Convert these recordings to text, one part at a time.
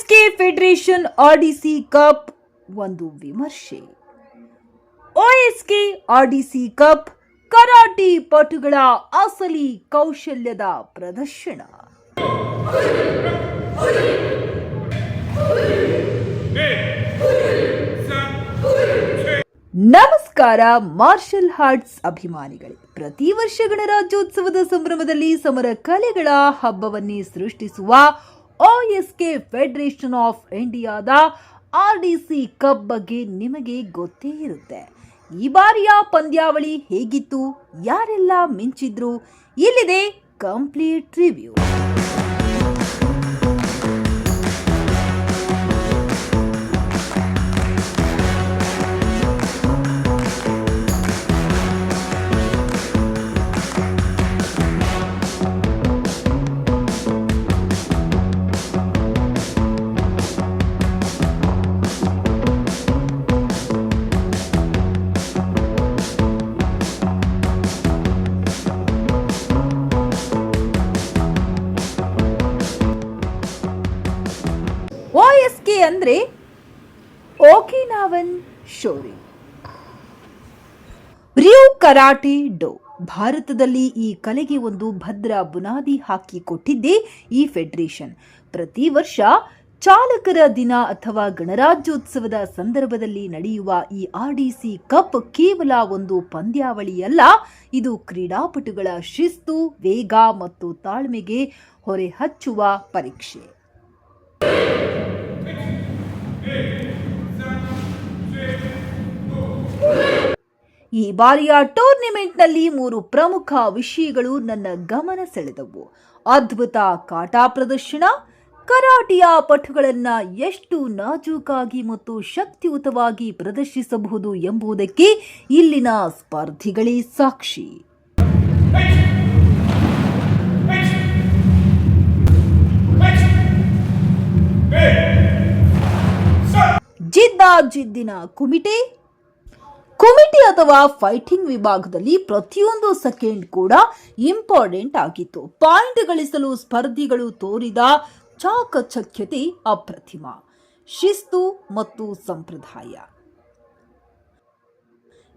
OSK federation RDC cup ಒಂದು ವಿಮರ್ಶೆ. OSK RDC cup karate ಪಟುಗಳ ಅಸಲಿ ಕೌಶಲ್ಯದ ಪ್ರದರ್ಶನ. ನಮಸ್ಕಾರ ಮಾರ್ಷಲ್ ಆರ್ಟ್ಸ್ ಅಭಿಮಾನಿಗಳೇ. ಪ್ರತಿ ವರ್ಷ ಗಣರಾಜ್ಯೋತ್ಸವದ ಸಂಭ್ರಮದಲ್ಲಿ ಸಮರ ಕಲೆಗಳ ಹಬ್ಬವನ್ನೇ ಸೃಷ್ಟಿಸುವ OSK ಫೆಡರೇಷನ್ ಆಫ್ ಇಂಡಿಯಾದ ಆರ್ಡಿಸಿ ಕಪ್ ಬಗ್ಗೆ ನಿಮಗೆ ಗೊತ್ತೇ ಇರುತ್ತೆ. ಈ ಬಾರಿಯ ಪಂದ್ಯಾವಳಿ ಹೇಗಿತ್ತು, ಯಾರೆಲ್ಲ ಮಿಂಚಿದ್ರು, ಇಲ್ಲಿದೆ ಕಂಪ್ಲೀಟ್ ರಿವ್ಯೂ. OSK ಅಂದ್ರೆ ಓಕಿನಾವನ್ ಶೋರಿ ರ್ಯೂ ಕರಾಟೆ ಡೋ. ಭಾರತದಲ್ಲಿ ಈ ಕಲೆಗೆ ಒಂದು ಭದ್ರ ಬುನಾದಿ ಹಾಕಿಕೊಟ್ಟಿದ್ದೇ ಈ ಫೆಡರೇಷನ್. ಪ್ರತಿ ವರ್ಷ ಚಾಲಕರ ದಿನ ಅಥವಾ ಗಣರಾಜ್ಯೋತ್ಸವದ ಸಂದರ್ಭದಲ್ಲಿ ನಡೆಯುವ ಈ ಆರ್ಡಿಸಿ ಕಪ್ ಕೇವಲ ಒಂದು ಪಂದ್ಯಾವಳಿಯಲ್ಲ, ಇದು ಕ್ರೀಡಾಪಟುಗಳ ಶಿಸ್ತು, ವೇಗ ಮತ್ತು ತಾಳ್ಮೆಗೆ ಹೊರೆಹಚ್ಚುವ ಪರೀಕ್ಷೆ. ಈ ಬಾರಿಯ ಟೂರ್ನಿಮೆಂಟ್ನಲ್ಲಿ 3 ಪ್ರಮುಖ ವಿಷಯಗಳು ನನ್ನ ಗಮನ ಸೆಳೆದವು. ಅದ್ಭುತ ಕಾಟಾ ಪ್ರದರ್ಶನ, ಕರಾಟೆಯ ಪಟುಗಳನ್ನು ಎಷ್ಟು ನಾಜೂಕಾಗಿ ಮತ್ತು ಶಕ್ತಿಯುತವಾಗಿ ಪ್ರದರ್ಶಿಸಬಹುದು ಎಂಬುದಕ್ಕೆ ಇಲ್ಲಿನ ಸ್ಪರ್ಧಿಗಳೇ ಸಾಕ್ಷಿ. ಜಿದ್ದಿನ ಕುಮಿಟಿ ಅಥವಾ ಫೈಟಿಂಗ್ ವಿಭಾಗದಲ್ಲಿ ಪ್ರತಿಯೊಂದು ಸೆಕೆಂಡ್ ಕೂಡ ಇಂಪಾರ್ಟೆಂಟ್ ಆಗಿತ್ತು. ಪಾಯಿಂಟ್ ಗಳಿಸಲು ಸ್ಪರ್ಧಿಗಳು ತೋರಿದ ಚಾಕಚಕ್ಯತೆ ಅಪ್ರತಿಮ. ಶಿಸ್ತು ಮತ್ತು ಸಂಪ್ರದಾಯ.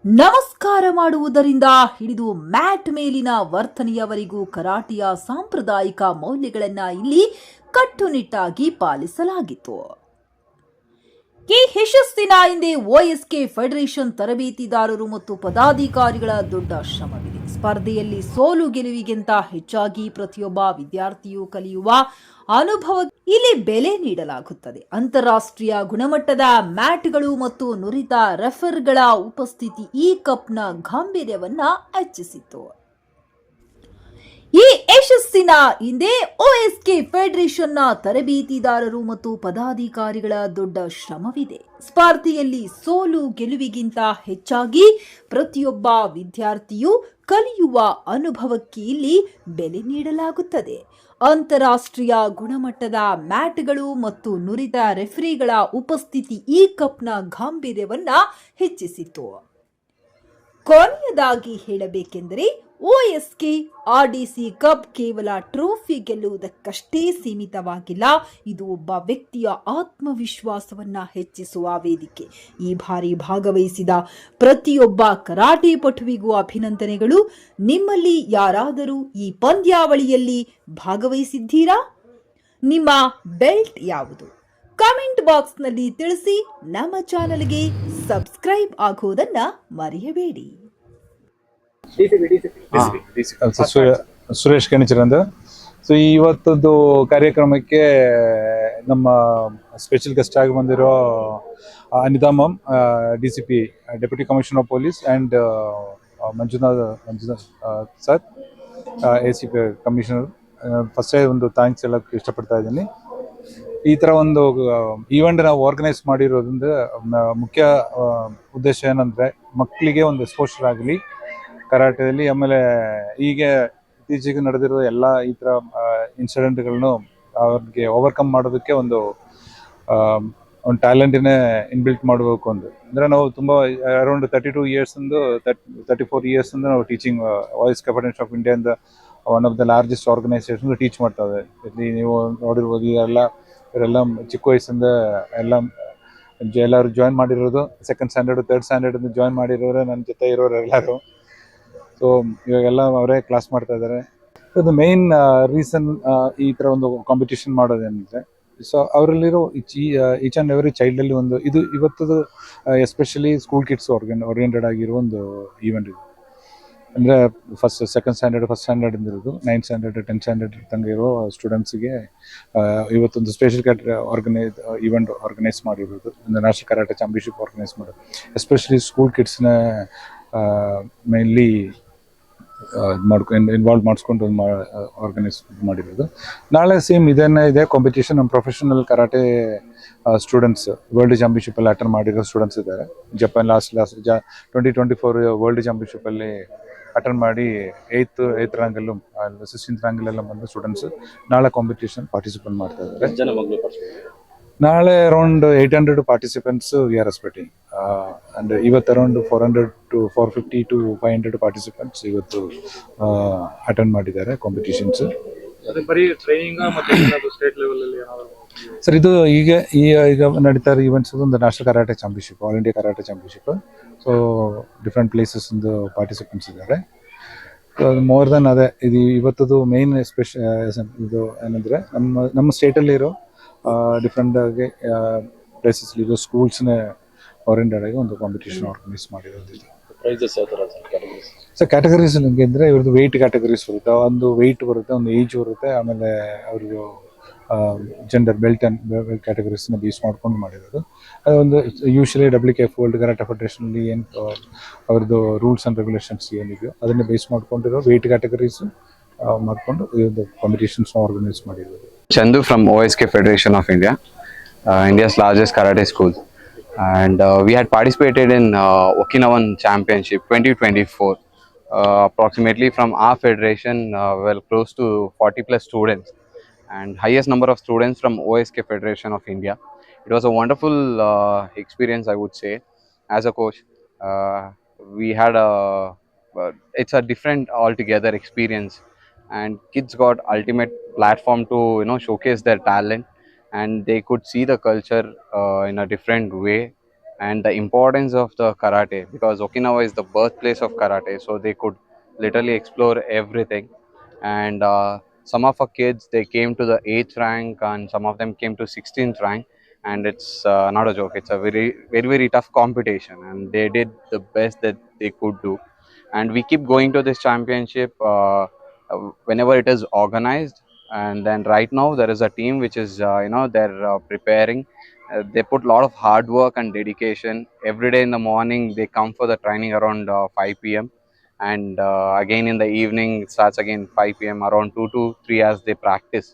ನಮಸ್ಕಾರ ಮಾಡುವುದರಿಂದ ಹಿಡಿದು ಮ್ಯಾಟ್ ಮೇಲಿನ ವರ್ತನೆಯವರೆಗೂ ಕರಾಟೆಯ ಸಾಂಪ್ರದಾಯಿಕ ಮೌಲ್ಯಗಳನ್ನು ಇಲ್ಲಿ ಕಟ್ಟುನಿಟ್ಟಾಗಿ ಪಾಲಿಸಲಾಗಿತ್ತು. ಈ ಯಶಸ್ಸಿನ ಹಿಂದೆ OSK ಫೆಡರೇಷನ್ ತರಬೇತಿದಾರರು ಮತ್ತು ಪದಾಧಿಕಾರಿಗಳ ದೊಡ್ಡ ಶ್ರಮವಿದೆ. ಸ್ಪರ್ಧೆಯಲ್ಲಿ ಸೋಲು ಗೆಲುವಿಗಿಂತ ಹೆಚ್ಚಾಗಿ ಪ್ರತಿಯೊಬ್ಬ ವಿದ್ಯಾರ್ಥಿಯು ಕಲಿಯುವ ಅನುಭವ ಇಲ್ಲಿ ಬೆಲೆ ನೀಡಲಾಗುತ್ತದೆ. ಅಂತಾರಾಷ್ಟ್ರೀಯ ಗುಣಮಟ್ಟದ ಮ್ಯಾಟ್ಗಳು ಮತ್ತು ನುರಿತ ರೆಫರ್ಗಳ ಉಪಸ್ಥಿತಿ ಈ ಕಪ್ನ ಗಾಂಭೀರ್ಯವನ್ನ ಹೆಚ್ಚಿಸಿತು. ಈ ಯಶಸ್ಸಿನ ಹಿಂದೆ OSK ಫೆಡರೇಷನ್ನ ತರಬೇತಿದಾರರು ಮತ್ತು ಪದಾಧಿಕಾರಿಗಳ ದೊಡ್ಡ ಶ್ರಮವಿದೆ. ಸ್ಪರ್ಧೆಯಲ್ಲಿ ಸೋಲು ಗೆಲುವಿಗಿಂತ ಹೆಚ್ಚಾಗಿ ಪ್ರತಿಯೊಬ್ಬ ವಿದ್ಯಾರ್ಥಿಯು ಕಲಿಯುವ ಅನುಭವಕ್ಕೆ ಇಲ್ಲಿ ಬೆಲೆ ನೀಡಲಾಗುತ್ತದೆ. ಅಂತಾರಾಷ್ಟ್ರೀಯ ಗುಣಮಟ್ಟದ ಮ್ಯಾಟ್ಗಳು ಮತ್ತು ನುರಿತ ರೆಫರಿಗಳ ಉಪಸ್ಥಿತಿ ಈ ಕಪ್ನ ಗಾಂಭೀರ್ಯವನ್ನ ಹೆಚ್ಚಿಸಿತು. ಕೊನೆಯದಾಗಿ ಹೇಳಬೇಕೆಂದರೆ OSK ಆರ್ಡಿಸಿ ಕಪ್ ಕೇವಲ ಟ್ರೋಫಿ ಗೆಲ್ಲುವುದಕ್ಕಷ್ಟೇ ಸೀಮಿತವಾಗಿಲ್ಲ, ಇದು ಒಬ್ಬ ವ್ಯಕ್ತಿಯ ಆತ್ಮವಿಶ್ವಾಸವನ್ನ ಹೆಚ್ಚಿಸುವ ವೇದಿಕೆ. ಈ ಬಾರಿ ಭಾಗವಹಿಸಿದ ಪ್ರತಿಯೊಬ್ಬ ಕರಾಟೆ ಪಟುವಿಗೂ ಅಭಿನಂದನೆಗಳು. ನಿಮ್ಮಲ್ಲಿ ಯಾರಾದರೂ ಈ ಪಂದ್ಯಾವಳಿಯಲ್ಲಿ ಭಾಗವಹಿಸಿದ್ದೀರಾ? ನಿಮ್ಮ ಬೆಲ್ಟ್ ಯಾವುದು? ಕಮೆಂಟ್ ಬಾಕ್ಸ್ನಲ್ಲಿ ತಿಳಿಸಿ. ನಮ್ಮ ಚಾನಲ್ಗೆ ಸಬ್ಸ್ಕ್ರೈಬ್ ಆಗುವುದನ್ನ ಮರೆಯಬೇಡಿ. ಸುರೇಶ್ ಕಣಿಚರಂದ. ಸೊ ಇವತ್ತದ್ದು ಕಾರ್ಯಕ್ರಮಕ್ಕೆ ನಮ್ಮ ಸ್ಪೆಷಲ್ ಗೆಸ್ಟ್ ಆಗಿ ಬಂದಿರೋ Anita ma'am, DCP deputy commissioner of police, and Manjunath sir, ACP commissioner. ಫಸ್ಟೇ ಒಂದು ಥ್ಯಾಂಕ್ಸ್ ಹೇಳೋಕ್ಕೆ ಇಷ್ಟಪಡ್ತಾ ಇದ್ದೀನಿ. ಈ ಥರ ಒಂದು ಈವೆಂಟ್ ನಾವು ಆರ್ಗನೈಸ್ ಮಾಡಿರೋದ್ರಿಂದ ಮುಖ್ಯ ಉದ್ದೇಶ ಏನಂದರೆ ಮಕ್ಕಳಿಗೆ ಒಂದು ಎಕ್ಸ್ಪೋಷರ್ ಆಗಲಿ ಕರಾಟೆಯಲ್ಲಿ. ಆಮೇಲೆ ಹೀಗೆ ಇತ್ತೀಚೆಗೆ ನಡೆದಿರೋ ಎಲ್ಲ ಈ ಥರ ಇನ್ಸಿಡೆಂಟ್ಗಳನ್ನು ಅವ್ರಿಗೆ ಓವರ್ಕಮ್ ಮಾಡೋದಕ್ಕೆ ಒಂದು ಟ್ಯಾಲೆಂಟನ್ನೇ ಇನ್ಬಿಲ್ಟ್ ಮಾಡಬೇಕು ಅಂದರೆ ನಾವು ತುಂಬ ಅರೌಂಡ್ 32 ಇಯರ್ಸಿಂದು 34 ಇಯರ್ಸಿಂದ ನಾವು teaching OSK federation of India one of the largest organisation teach ಮಾಡ್ತಾ ಇದೆ. ಇಲ್ಲಿ ನೀವು ನೋಡಿರ್ಬೋದು, ಎಲ್ಲ ಇವರೆಲ್ಲ ಚಿಕ್ಕ ವಯಸ್ಸಿಂದ ಎಲ್ಲ ಎಲ್ಲರೂ ಜಾಯ್ನ್ ಮಾಡಿರೋದು second standard third standard join ಮಾಡಿರೋರು ನನ್ನ ಜೊತೆ ಇರೋರು ಎಲ್ಲರೂ. ಸೊ ಇವಾಗೆಲ್ಲ ಅವರೇ ಕ್ಲಾಸ್ ಮಾಡ್ತಾ ಇದ್ದಾರೆ. ಇದು ಮೇನ್ ರೀಸನ್ ಈ ಥರ ಒಂದು ಕಾಂಪಿಟೇಷನ್ ಮಾಡೋದೇನಿದೆ, ಸೊ ಅವರಲ್ಲಿರೋ ಈಚ್ ಆ್ಯಂಡ್ ಎವ್ರಿ ಚೈಲ್ಡಲ್ಲಿ ಒಂದು ಇದು ಇವತ್ತದು ಎಸ್ಪೆಷಲಿ ಸ್ಕೂಲ್ ಕಿಡ್ಸ್ ಓರಿಯೆಂಟೆಡ್ ಆಗಿರೋ ಒಂದು ಈವೆಂಟ್ ಇದು. ಅಂದರೆ ಸೆಕೆಂಡ್ ಸ್ಟ್ಯಾಂಡರ್ಡ್ ಫಸ್ಟ್ ಸ್ಟ್ಯಾಂಡರ್ಡ್ ಇರೋದು 9th ಸ್ಟ್ಯಾಂಡರ್ಡ್ 10th ಸ್ಟ್ಯಾಂಡರ್ಡ್ ತನಕ ಇರೋ ಸ್ಟೂಡೆಂಟ್ಸಿಗೆ ಇವತ್ತೊಂದು ಸ್ಪೆಷಲ್ ಈವೆಂಟ್ ಆರ್ಗನೈಸ್ ಮಾಡಿರೋದು, ಒಂದು ನ್ಯಾಷನಲ್ ಕರಾಟೆ ಚಾಂಪಿಯನ್ಶಿಪ್ ಆರ್ಗನೈಸ್ ಮಾಡೋದು. ಎಸ್ಪೆಷಲಿ ಸ್ಕೂಲ್ ಕಿಡ್ಸ್ನ ಮೇನ್ಲಿ ಇನ್ವಾಲ್ವ್ ಮಾಡಿಸ್ಕೊಂಡು ಆರ್ಗನೈಸ್ ಮಾಡಿರೋದು. ನಾಳೆ ಸೇಮ್ ಇದೆ ಕಾಂಪಿಟೇಷನ್. ನಮ್ಮ ಪ್ರೊಫೆಷನಲ್ ಕರಾಟೆ ಸ್ಟೂಡೆಂಟ್ಸ್ ವರ್ಲ್ಡ್ ಚಾಂಪಿಯನ್ಶಿಪ್ಪಲ್ಲಿ ಅಟೆಂಡ್ ಮಾಡಿರೋ ಸ್ಟೂಡೆಂಟ್ಸ್ ಇದ್ದಾರೆ. ಜಪಾನ್ ಲಾಸ್ಟ್ 2024 ವರ್ಲ್ಡ್ ಚಾಂಪಿಯನ್ಶಿಪ್ಪಲ್ಲಿ ಅಟೆಂಡ್ ಮಾಡಿ 8th ರ್ಯಾಂಕಲ್ಲೂ 16th ರ್ಯಾಂಕಲ್ಲೆಲ್ಲ ಬಂದ ಸ್ಟೂಡೆಂಟ್ಸ್ ನಾಳೆ ಕಾಂಪಿಟೇಷನ್ ಪಾರ್ಟಿಸಿಪೇಟ್ ಮಾಡ್ತಾ ಇದ್ದಾರೆ. ನಾಳೆ around 800 participants we are expecting. And ಇವತ್ತು ಅರೌಂಡ್ 400 to 450 to 500 ಪಾರ್ಟಿಸಿಪೆಂಟ್ಸ್ ಇವತ್ತು ಅಟೆಂಡ್ ಮಾಡಿದ್ದಾರೆ ಕಾಂಪಿಟೇಷನ್ಸ್. ಸರ್ ಇದು ಈಗ ನಡೀತಾ ಇರೋ ಈವೆಂಟ್ಸ್ ಒಂದು national karate championship, all India karate championship. So different places participants ಇದ್ದಾರೆ. ಮೋರ್ ದನ್ ಅದೇ ಇದು ಇವತ್ತದು ಮೇನ್ ಇದು ಏನಂದರೆ ನಮ್ಮ ಸ್ಟೇಟಲ್ಲಿರೋ ಡಿಫ್ರೆಂಟ್ ಆಗಿ ಪ್ಲೇಸಸ್ ಇದು ಸ್ಕೂಲ್ಸ್ನೇ ಓರಿಯೆಂಟೆಡ್ ಆಗಿ ಒಂದು ಕಾಂಪಿಟೇಷನ್ ಆರ್ಗನೈಸ್ ಮಾಡಿರೋದು ಇದು. ಸರ್ ಕ್ಯಾಟಗರೀಸ್ ನಿಮಗೆ ಅಂದರೆ ಇವ್ರದ್ದು ವೆಯ್ಟ್ ಕ್ಯಾಟಗರೀಸ್ ಬರುತ್ತೆ, ಒಂದು ವೆಯ್ಟ್ ಬರುತ್ತೆ, ಒಂದು ಏಜ್ ಬರುತ್ತೆ, ಆಮೇಲೆ ಅವ್ರದ್ದು ಜೆಂಡರ್ ಬೆಲ್ಟ್ ಕ್ಯಾಟಗರೀಸ್ನ ಬೇಸ್ ಮಾಡ್ಕೊಂಡು ಮಾಡಿರೋದು. ಅದೊಂದು ಯೂಶಲಿ WKF ವರ್ಲ್ಡ್ ಕರಾಟೆ ಫೆಡರೇಷನಲ್ಲಿ ಏನು ಅವ್ರದ್ದು ರೂಲ್ಸ್ ಆ್ಯಂಡ್ ರೆಗ್ಯುಲೇಷನ್ಸ್ ಏನಿದೆಯೋ ಅದನ್ನೇ ಬೇಸ್ ಮಾಡ್ಕೊಂಡಿರೋ ವೆಯ್ಟ್ ಕ್ಯಾಟಗರೀಸ್ ಮಾಡಿಕೊಂಡು ಇದು ಕಾಂಪಿಟೇಷನ್ಸ್ನ ಆರ್ಗನೈಸ್ ಮಾಡಿರೋದು. Chandu from OSK Federation of India, India's largest karate school, and we had participated in Okinawan Championship 2024. Approximately from our federation, well, close to 40 plus students, and highest number of students from OSK Federation of India. It was a wonderful experience, I would say. As a coach, we had it's a different altogether experience, and kids got ultimate platform to showcase their talent, and they could see the culture in a different way, and the importance of the karate, because Okinawa is the birthplace of karate, so they could literally explore everything. And some of our kids, they came to the 8th rank, and some of them came to 16th rank, and it's not a joke. It's a very very very tough competition, and they did the best that they could do. And we keep going to this championship whenever it is organized. And then right now there is a team which is they're preparing. They put a lot of hard work and dedication. Every day in the morning they come for the training around 5 p.m, and again in the evening it starts again 5 p.m. Around 2 to 3 hours they practice.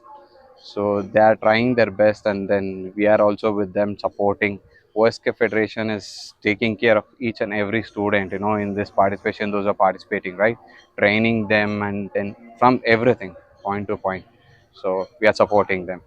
So they are trying their best, and then we are also with them supporting. OSK Federation is taking care of each and every student, in this participation, those are participating, right? Training them, and then from everything, point to point. So we are supporting them.